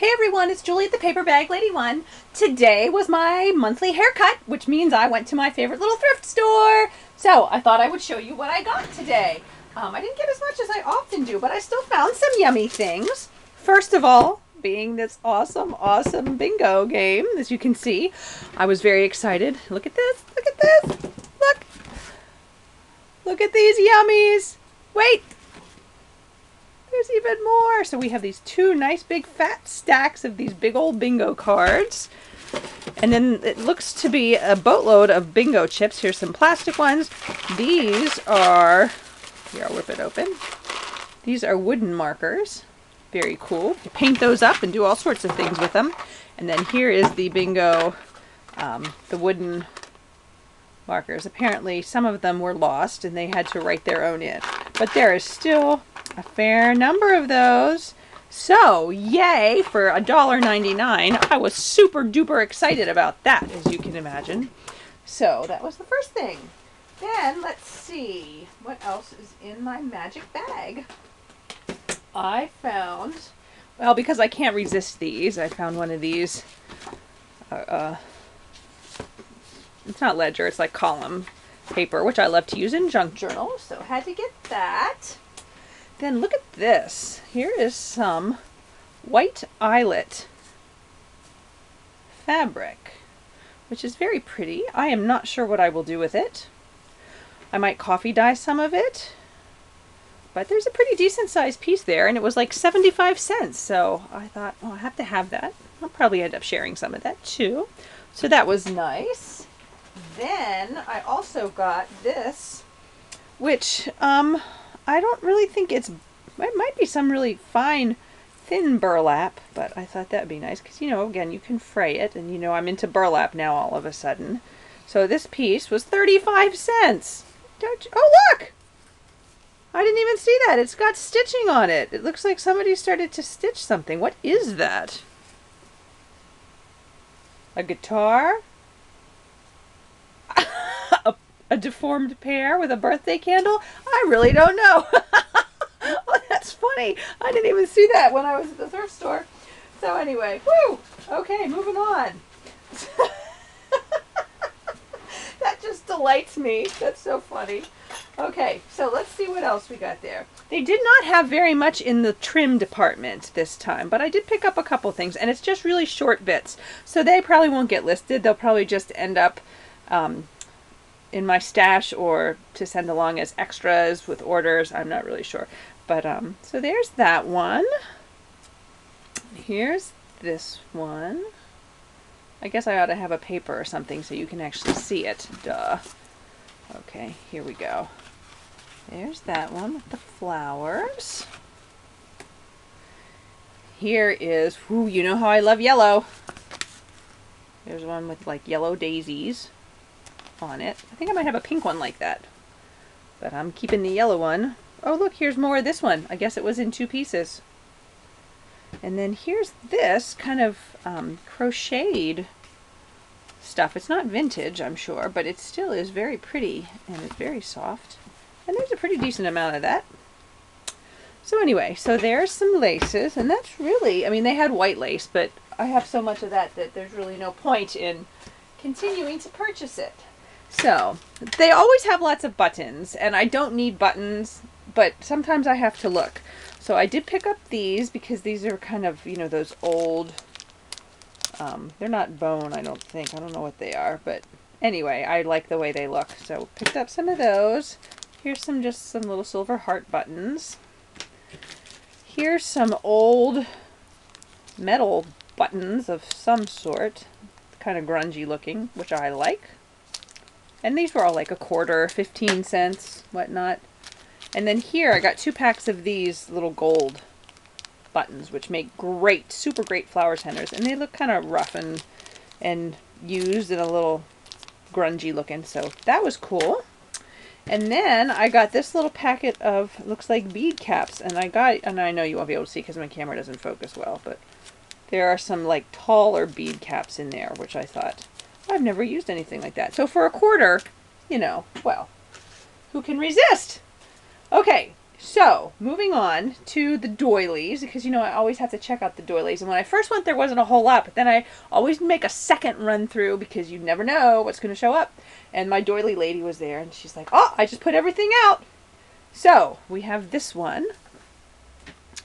Hey everyone, it's Julie at the Paper Bag Lady One. Today was my monthly haircut, which means I went to my favorite little thrift store. So I thought I would show you what I got today. I didn't get as much as I often do, but I still found some yummy things. First of all, being this awesome bingo game, as you can see, I was very excited. Look at this, look at this, look. Look at these yummies. Wait. There's even more. So we have these two nice big fat stacks of these big old bingo cards. And then it looks to be a boatload of bingo chips. Here's some plastic ones. These are, here I'll rip it open. These are wooden markers. Very cool. You paint those up and do all sorts of things with them. And then here is the bingo, the wooden markers. Apparently some of them were lost and they had to write their own in. But there is still a fair number of those. So, yay for $1.99. I was super duper excited about that, as you can imagine. So, that was the first thing. Then, let's see. What else is in my magic bag? I found, well, because I can't resist these, I found one of these. It's not ledger, it's like column paper, which I love to use in junk journals. So, had to get that. Then look at this. Here is some white eyelet fabric, which is very pretty. I am not sure what I will do with it. I might coffee dye some of it, but there's a pretty decent sized piece there, and it was like 75 cents. So I thought, oh, I have to have that. I'll probably end up sharing some of that too. So that was nice. Then I also got this, which I don't really think it might be some really fine thin burlap, but I thought that'd be nice because, you know, again, you can fray it, and you know I'm into burlap now all of a sudden. So this piece was 35 cents. Oh, look! I didn't even see that. It's got stitching on it. It looks like somebody started to stitch something. What is that? A guitar? A deformed pear with a birthday candle? I really don't know. Oh, that's funny. I didn't even see that when I was at the thrift store. So anyway, woo! Okay, moving on. That just delights me. That's so funny. Okay, so let's see what else we got there. They did not have very much in the trim department this time, but I did pick up a couple things, and it's just really short bits. So they probably won't get listed. They'll probably just end up in my stash or to send along as extras with orders. I'm not really sure. But so there's that one. Here's this one. I guess I ought to have a paper or something so you can actually see it. Duh. Okay, here we go. There's that one with the flowers. Here is, whoo, you know how I love yellow. There's one with like yellow daisies on it. I think I might have a pink one like that, but I'm keeping the yellow one. Oh, look, here's more of this one. I guess it was in two pieces. And then here's this kind of crocheted stuff. It's not vintage, I'm sure, but it still is very pretty, and it's very soft. And there's a pretty decent amount of that. So anyway, so there's some laces, and that's really, I mean, they had white lace, but I have so much of that that there's really no point in continuing to purchase it. So, they always have lots of buttons, and I don't need buttons, but sometimes I have to look. So I did pick up these because these are kind of, you know, those old, they're not bone, I don't think. I don't know what they are, but anyway, I like the way they look. So picked up some of those. Here's just some little silver heart buttons. Here's some old metal buttons of some sort, kind of grungy looking, which I like. And these were all like a quarter, 15 cents, whatnot. And then here I got 2 packs of these little gold buttons, which make great, super great flower tenders. And they look kind of rough and used and a little grungy looking. So that was cool. And then I got this little packet of, looks like bead caps. And I know you won't be able to see because my camera doesn't focus well, but there are some like taller bead caps in there, which I thought, I've never used anything like that. So for a quarter, you know, well, who can resist? Okay, So, moving on to the doilies, because you know I always have to check out the doilies. And when I first went, there wasn't a whole lot, but then I always make a second run through because you never know what's going to show up. And my doily lady was there, and she's like, "Oh, I just put everything out." So, we have this one,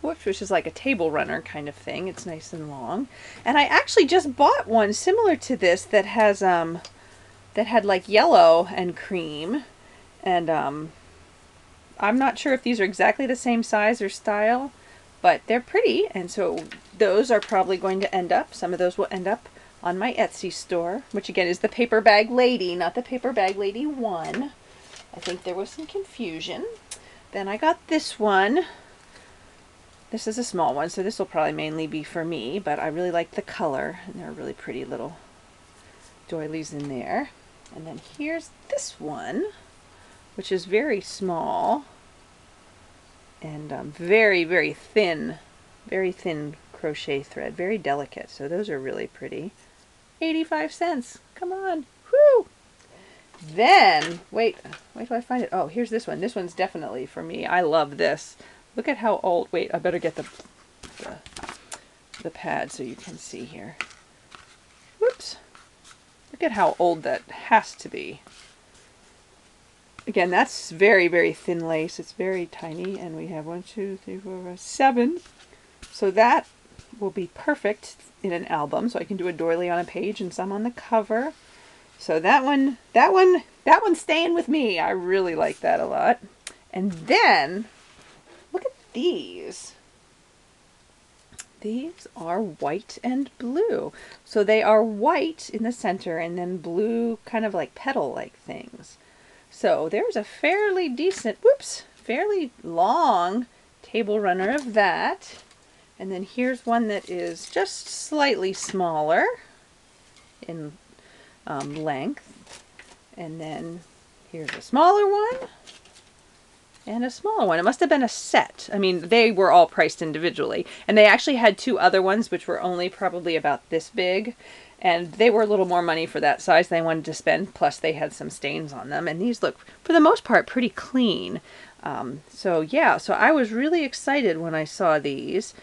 which is like a table runner kind of thing. It's nice and long. And I actually just bought one similar to this that has that had like yellow and cream, and I'm not sure if these are exactly the same size or style, but they're pretty, and so those are probably going to end up, some of those will end up on my Etsy store, which again is the Paper Bag Lady, not the Paper Bag Lady 1. I think there was some confusion. Then I got this one. This is a small one, so this will probably mainly be for me, but I really like the color, and there are really pretty little doilies in there. And then here's this one, which is very small and very, very thin crochet thread, very delicate. So those are really pretty. 85 cents. Come on. Whoo! Then, wait till I find it. Oh, here's this one. This one's definitely for me. I love this. Look at how old. Wait, I better get the pad so you can see here. Whoops. Look at how old that has to be. Again, that's very, very thin lace. It's very tiny, and we have 1, 2, 3, 4, 5, 7. So that will be perfect in an album. So I can do a doily on a page and some on the cover. So that one's staying with me. I really like that a lot. And then look at these. These are white and blue. So they are white in the center and then blue kind of like petal-like things. So there's a fairly decent, fairly long table runner of that. And then here's one that is just slightly smaller in length. And then here's a smaller one and a smaller one. It must have been a set. I mean, they were all priced individually. And they actually had 2 other ones which were only probably about this big. And they were a little more money for that size than I wanted to spend, plus they had some stains on them. And these look, for the most part, pretty clean. So yeah, so I was really excited when I saw these.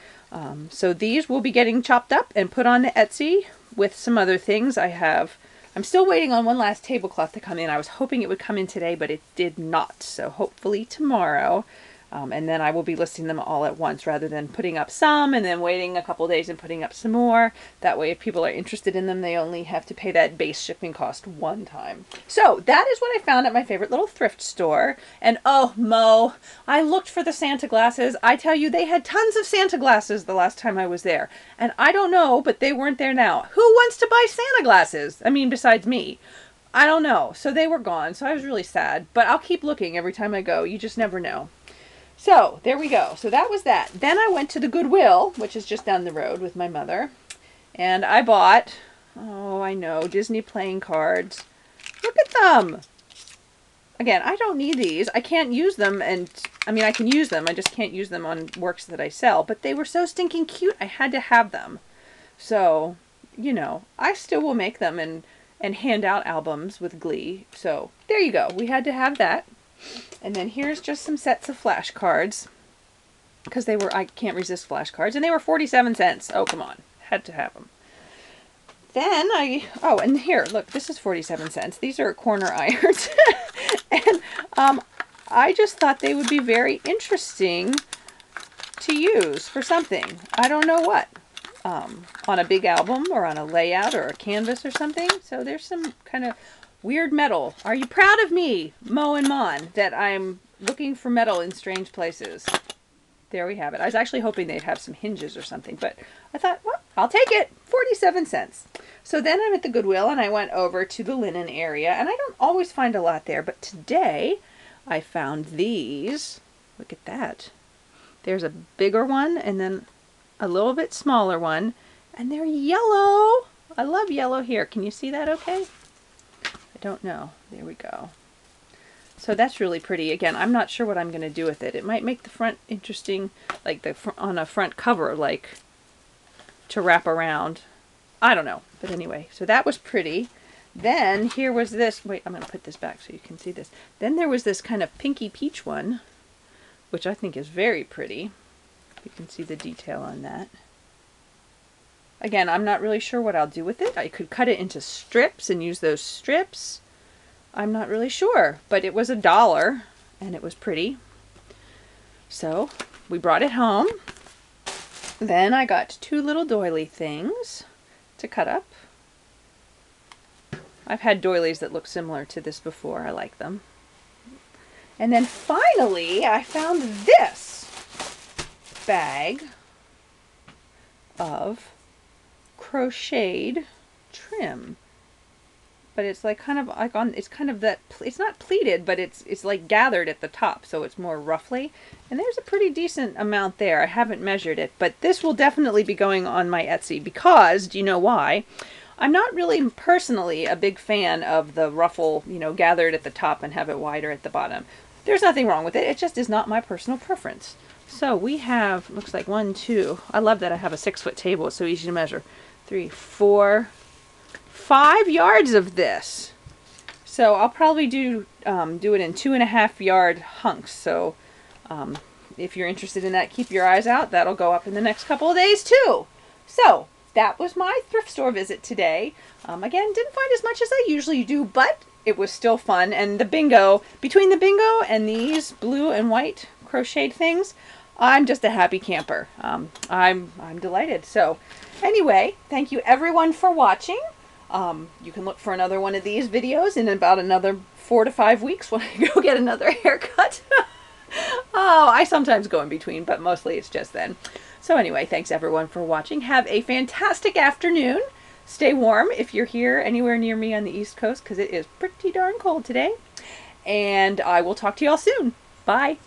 So these will be getting chopped up and put on the Etsy with some other things. I'm still waiting on one last tablecloth to come in. I was hoping it would come in today, but it did not. So hopefully tomorrow. And then I will be listing them all at once rather than putting up some and then waiting a couple days and putting up some more. That way if people are interested in them, they only have to pay that base shipping cost one time. So that is what I found at my favorite little thrift store. And oh, Mo, I looked for the Santa glasses. I tell you, they had tons of Santa glasses the last time I was there. And I don't know, but they weren't there now. Who wants to buy Santa glasses? I mean, besides me. I don't know. So they were gone. So I was really sad. But I'll keep looking every time I go. You just never know. So there we go. So that was that. Then I went to the Goodwill, which is just down the road with my mother. And I bought, oh, I know, Disney playing cards. Look at them. Again, I don't need these. I can't use them. And I mean, I can use them. I just can't use them on works that I sell. But they were so stinking cute. I had to have them. So, you know, I still will make them and hand out albums with glee. So there you go. We had to have that. And then here's just some sets of flashcards, because I can't resist flashcards, and they were 47 cents. Oh, come on. Had to have them. Then oh, and here, look, this is 47 cents. These are corner irons. And I just thought they would be very interesting to use for something. I don't know what. On a big album or on a layout or a canvas or something. So there's some kind of weird metal. Are you proud of me, Mo and Mon, that I'm looking for metal in strange places? There we have it. I was actually hoping they'd have some hinges or something, but I thought, well, I'll take it. 47 cents. So then I'm at the Goodwill and I went over to the linen area, and I don't always find a lot there, but today I found these. Look at that. There's a bigger one and then a little bit smaller one, and they're yellow. I love yellow here. Can you see that okay? I don't know. There we go. So that's really pretty. Again, I'm not sure what I'm going to do with it. It might make the front interesting, like on a front cover, like to wrap around. I don't know. But anyway, so that was pretty. Then here was this. Wait, I'm going to put this back so you can see this. Then there was this kind of pinky peach one, which I think is very pretty. You can see the detail on that. Again, I'm not really sure what I'll do with it. I could cut it into strips and use those strips. I'm not really sure, but it was $1 and it was pretty. So we brought it home. Then I got 2 little doily things to cut up. I've had doilies that look similar to this before. I like them. And then finally, I found this bag of crocheted trim. But it's like kind of like on, it's kind of that, it's not pleated, but it's like gathered at the top, so it's more roughly. And there's a pretty decent amount there. I haven't measured it, but this will definitely be going on my Etsy because, do you know why? I'm not really personally a big fan of the ruffle, you know, gathered at the top and have it wider at the bottom. There's nothing wrong with it. It just is not my personal preference. So we have, looks like 1, 2. I love that I have a 6-foot table. It's so easy to measure. 3, 4, 5 yards of this. So I'll probably do it in 2.5 yard hunks. So if you're interested in that, keep your eyes out. That'll go up in the next couple of days too. So that was my thrift store visit today. Again, didn't find as much as I usually do, but it was still fun. And the bingo, between the bingo and these blue and white crocheted things, I'm just a happy camper. I'm delighted. So anyway, thank you everyone for watching. You can look for another one of these videos in about another 4 to 5 weeks when I go get another haircut. Oh, I sometimes go in between, but mostly it's just then. So anyway, thanks everyone for watching. Have a fantastic afternoon. Stay warm if you're here anywhere near me on the East Coast, because it is pretty darn cold today. And I will talk to you all soon. Bye.